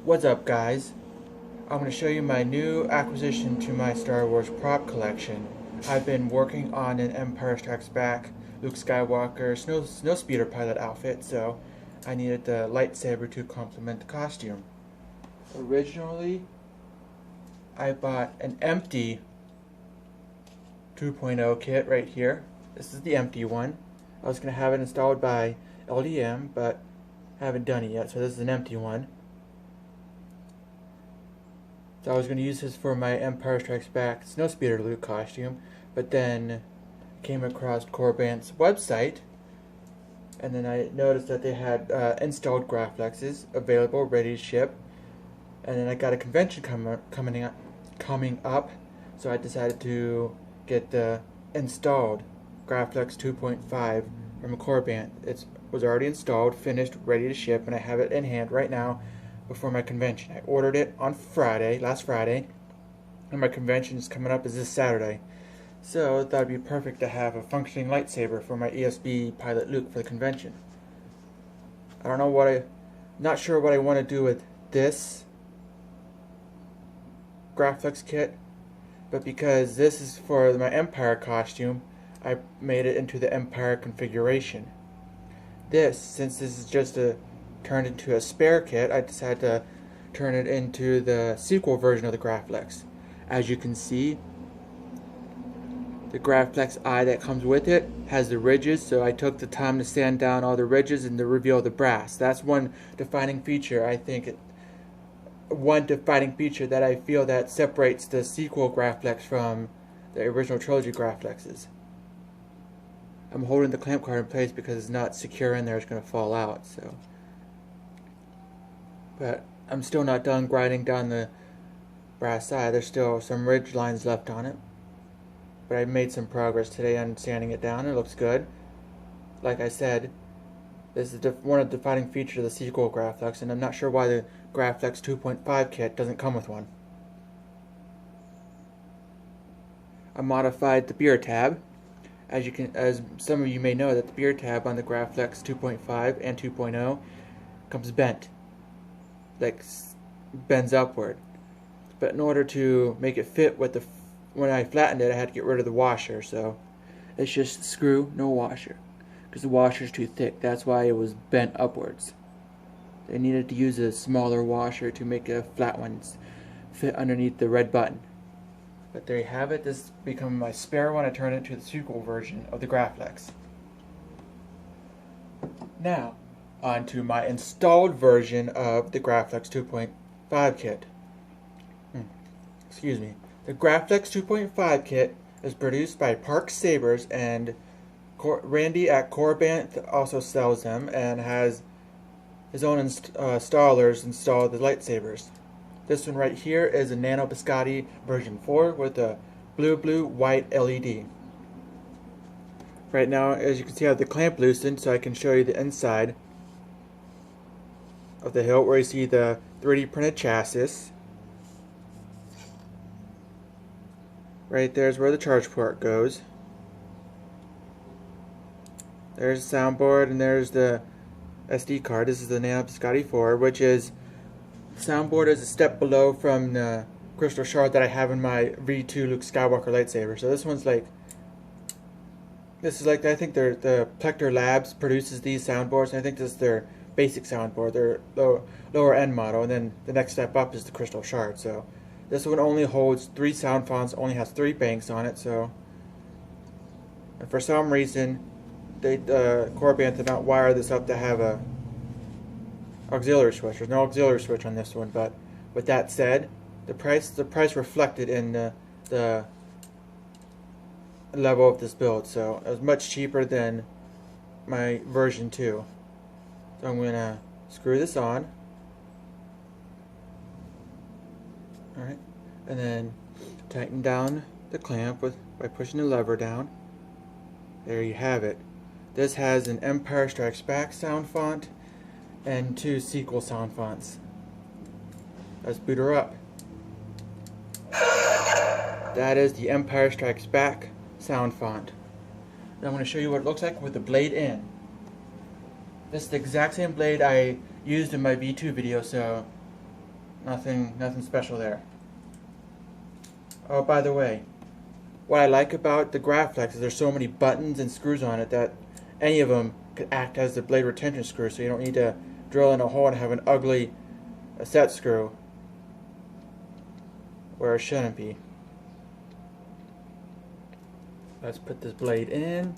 What's up, guys? I'm going to show you my new acquisition to my Star Wars prop collection. I've been working on an Empire Strikes Back Luke Skywalker snowspeeder pilot outfit, so I needed the lightsaber to complement the costume. Originally, I bought an empty 2.0 kit right here. This is the empty one. I was going to have it installed by LDM, but haven't done it yet, so this is an empty one. So I was going to use this for my Empire Strikes Back snowspeeder Luke costume, but then came across Korbanth's website, and then I noticed that they had installed Graflexes available, ready to ship, and then I got a convention coming up, so I decided to get the installed Graflex 2.5 from Korbanth. It was already installed, finished, ready to ship, and I have it in hand right now before my convention. I ordered it on last Friday, and my convention is coming up is this Saturday. So I thought it'd be perfect to have a functioning lightsaber for my ESB pilot Luke for the convention. Not sure what I want to do with this Graflex kit, but because this is for my Empire costume, I made it into the Empire configuration. Since this is just turned into a spare kit, I decided to turn it into the sequel version of the Graflex. As you can see, the Graflex eye that comes with it has the ridges, so I took the time to sand down all the ridges and to reveal the brass. That's one defining feature, one defining feature that I feel that separates the sequel Graflex from the original trilogy Graflexes. I'm holding the clamp card in place because it's not secure in there, it's going to fall out. But I'm still not done grinding down the brass side. There's still some ridge lines left on it. But I made some progress today on sanding it down. It looks good. Like I said, this is one of the defining features of the sequel Graflex, and I'm not sure why the Graflex 2.5 kit doesn't come with one. I modified the beer tab. As some of you may know, that the beer tab on the Graflex 2.5 and 2.0 comes bent. Like bends upward, but in order to make it fit with when I flattened it, I had to get rid of the washer, so it's just screw, no washer, because the washer's too thick. That's why it was bent upwards. They needed to use a smaller washer to make a flat one fit underneath the red button. But there you have it. This became my spare one. I turned it into the sequel version of the Graflex. Now onto my installed version of the Graflex 2.5 kit. Excuse me. The Graflex 2.5 kit is produced by Park Sabers, and Randy at Korbanth also sells them and has his own installers install the lightsabers. This one right here is a Nano Biscotti version 4 with a blue-white LED. Right now, as you can see, I have the clamp loosened so I can show you the inside of the hilt where you see the 3D printed chassis. Right there's where the charge port goes. There's the soundboard, and there's the SD card. This is the Nano Biscotti 4, which is soundboard is a step below from the crystal shard that I have in my V2 Luke Skywalker lightsaber. So this is like I think the Plector Labs produces these soundboards, and I think this is their basic soundboard, their lower end model, and then the next step up is the crystal shard. So this one only holds 3 sound fonts, only has 3 banks on it. So, and for some reason, Korbanth did not wire this up to have a auxiliary switch. There's no auxiliary switch on this one, but with that said, the price reflected in the level of this build, so it was much cheaper than my version 2. So I'm gonna screw this on. Alright, and then tighten down the clamp by pushing the lever down. There you have it. This has an Empire Strikes Back sound font and 2 sequel sound fonts. Let's boot her up. That is the Empire Strikes Back sound font. Now I'm going to show you what it looks like with the blade in. This is the exact same blade I used in my V2 video, so Nothing special there. Oh, by the way, what I like about the Graflex is there's so many buttons and screws on it that any of them could act as the blade retention screw, so you don't need to drill in a hole and have an ugly set screw where it shouldn't be. Let's put this blade in.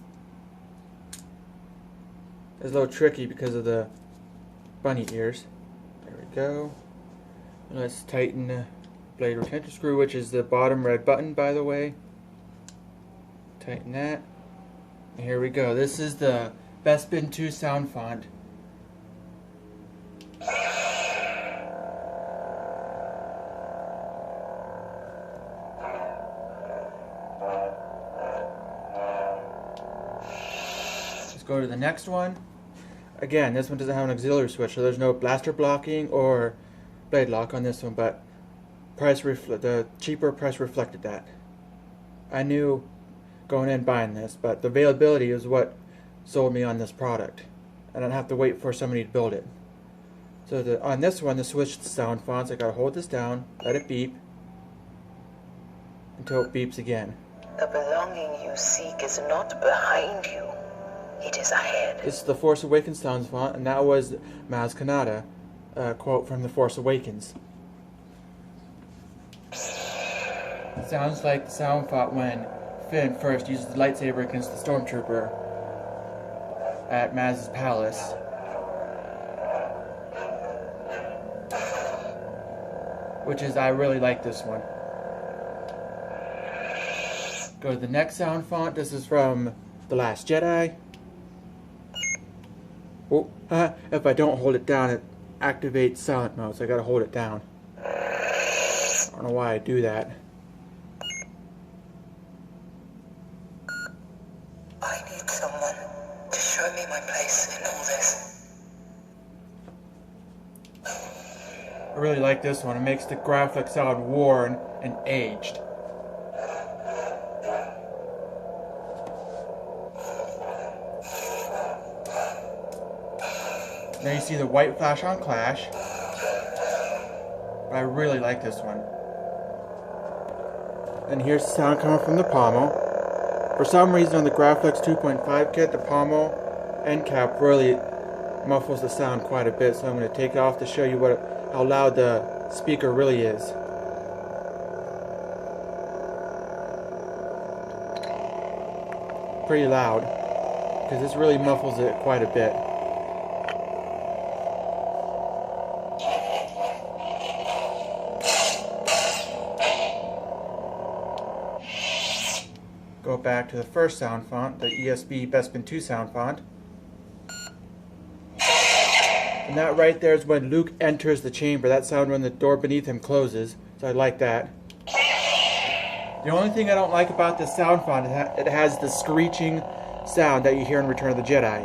It's a little tricky because of the bunny ears. There we go. And let's tighten the blade retention screw, which is the bottom red button, by the way. Tighten that. And here we go. This is the Bespin 2 sound font. Let's go to the next one. Again, this one doesn't have an auxiliary switch, so there's no blaster blocking or blade lock on this one, but the cheaper price reflected that. I knew going in buying this, but the availability is what sold me on this product. I don't have to wait for somebody to build it. So on this one, to switch the sound fonts, I gotta hold this down, let it beep, until it beeps again. The belonging you seek is not behind you. It is ahead. This is the Force Awakens sound font, and that was Maz Kanata, quote from The Force Awakens. It sounds like the sound font when Finn first uses the lightsaber against the stormtrooper at Maz's palace. Which is, I really like this one. Go to the next sound font. This is from The Last Jedi. Oh, if I don't hold it down, it activates silent mode, so I gotta hold it down. I don't know why I do that. I need someone to show me my place in all this. I really like this one. It makes the Graflex sound worn and aged. Then you see the white flash on Clash. But I really like this one. And here's the sound coming from the pommel. For some reason on the Graflex 2.5 kit, the pommel end cap really muffles the sound quite a bit, so I'm going to take it off to show you how loud the speaker really is. Pretty loud, because this really muffles it quite a bit. Go back to the first sound font, the ESB Bespin 2 sound font. And that right there is when Luke enters the chamber. That sound when the door beneath him closes. So I like that. The only thing I don't like about this sound font is it has the screeching sound that you hear in Return of the Jedi.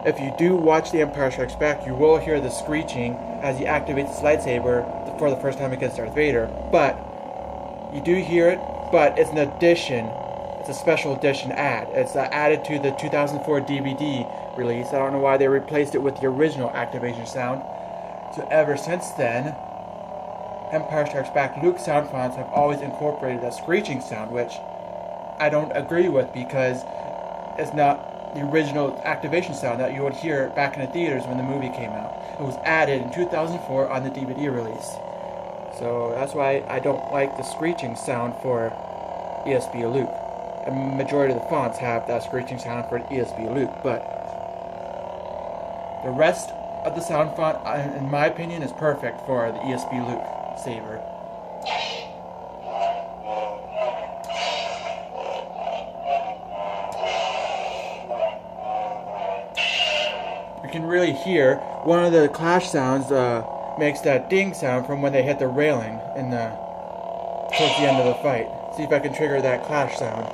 If you do watch The Empire Strikes Back, you will hear the screeching as he activates his lightsaber for the first time against Darth Vader. But you do hear it, but it's an addition. It's a special edition ad. It's added to the 2004 DVD release. I don't know why they replaced it with the original activation sound. So ever since then, Empire Strikes Back Luke sound fonts have always incorporated that screeching sound, which I don't agree with because it's not the original activation sound that you would hear back in the theaters when the movie came out. It was added in 2004 on the DVD release. So that's why I don't like the screeching sound for ESB Luke. A majority of the fonts have that screeching sound for ESB Luke, but the rest of the sound font, in my opinion, is perfect for the ESB Luke saber. You can really hear one of the Clash sounds makes that ding sound from when they hit the railing in towards the end of the fight. See if I can trigger that Clash sound.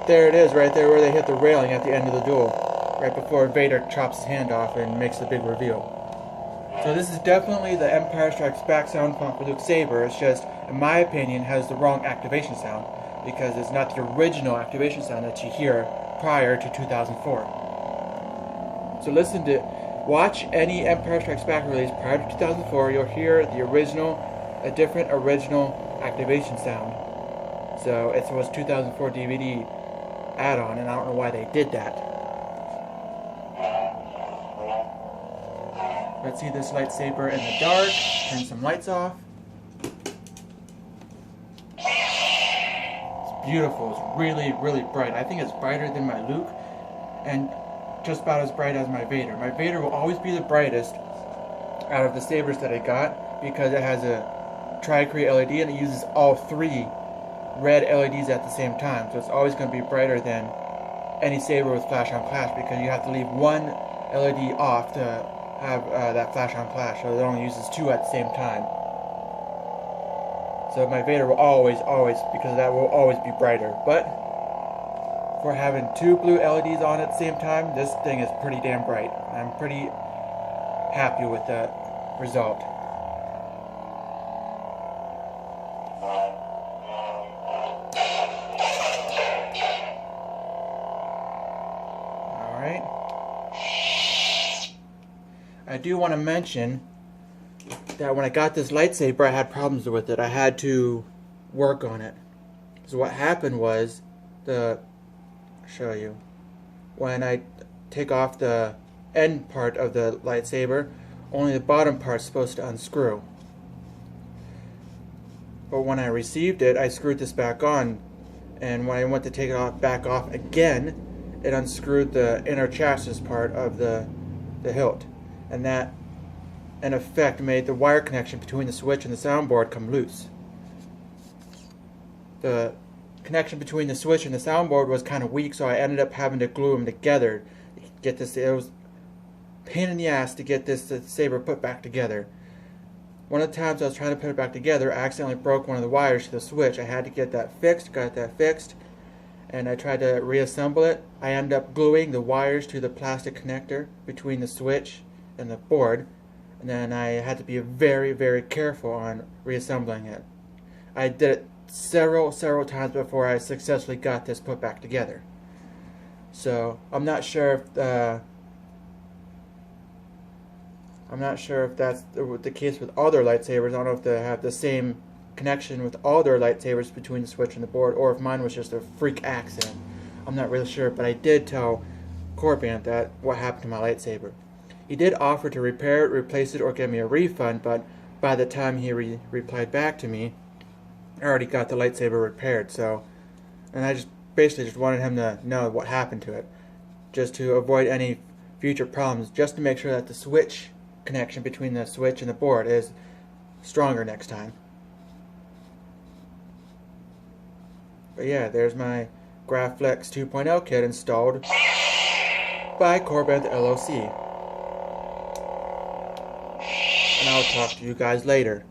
There it is, right there where they hit the railing at the end of the duel, right before Vader chops his hand off and makes the big reveal. So this is definitely the Empire Strikes Back sound font for Luke's saber. It's just, in my opinion, has the wrong activation sound because it's not the original activation sound that you hear prior to 2004. So listen to, watch any Empire Strikes Back release prior to 2004, you'll hear the original, a different original activation sound. So it was 2004 DVD add-on, and I don't know why they did that. Let's see this lightsaber in the dark. Turn some lights off. It's beautiful. It's really, really bright. I think it's brighter than my Luke, and just about as bright as my Vader. My Vader will always be the brightest out of the sabers that I got because it has a tri-cree LED and it uses all three red LEDs at the same time. So it's always going to be brighter than any saber with flash on flash because you have to leave one LED off to have that flash on flash, so it only uses two at the same time. So my Vader will always, because of that, will always be brighter. But for having two blue LEDs on at the same time, this thing is pretty damn bright. I'm pretty happy with the result. Alright. I do want to mention that when I got this lightsaber, I had problems with it. I had to work on it. So what happened was, I'll show you. When I take off the end part of the lightsaber, only the bottom part is supposed to unscrew. But when I received it, I screwed this back on, and when I went to take it back off again, it unscrewed the inner chassis part of the hilt. And that, in effect, made the wire connection between the switch and the soundboard come loose. The connection between the switch and the soundboard was kind of weak, so I ended up having to glue them together. Get this, it was a pain in the ass to get this saber put back together. One of the times I was trying to put it back together, I accidentally broke one of the wires to the switch. I had to get that fixed, got that fixed, and I tried to reassemble it. I ended up gluing the wires to the plastic connector between the switch and the board, and then I had to be very, very careful on reassembling it. I did it several times before I successfully got this put back together. So I'm not sure if that's the case with all their lightsabers. I don't know if they have the same connection with all their lightsabers between the switch and the board, or if mine was just a freak accident. I'm not really sure, but I did tell Korbanth that what happened to my lightsaber. He did offer to repair it, replace it, or give me a refund, but by the time he replied back to me, I already got the lightsaber repaired. So, and I basically just wanted him to know what happened to it, just to avoid any future problems, just to make sure that the switch connection between the switch and the board is stronger next time. But yeah, there's my Graflex 2.0 kit installed by Korbanth LLC. And I'll talk to you guys later.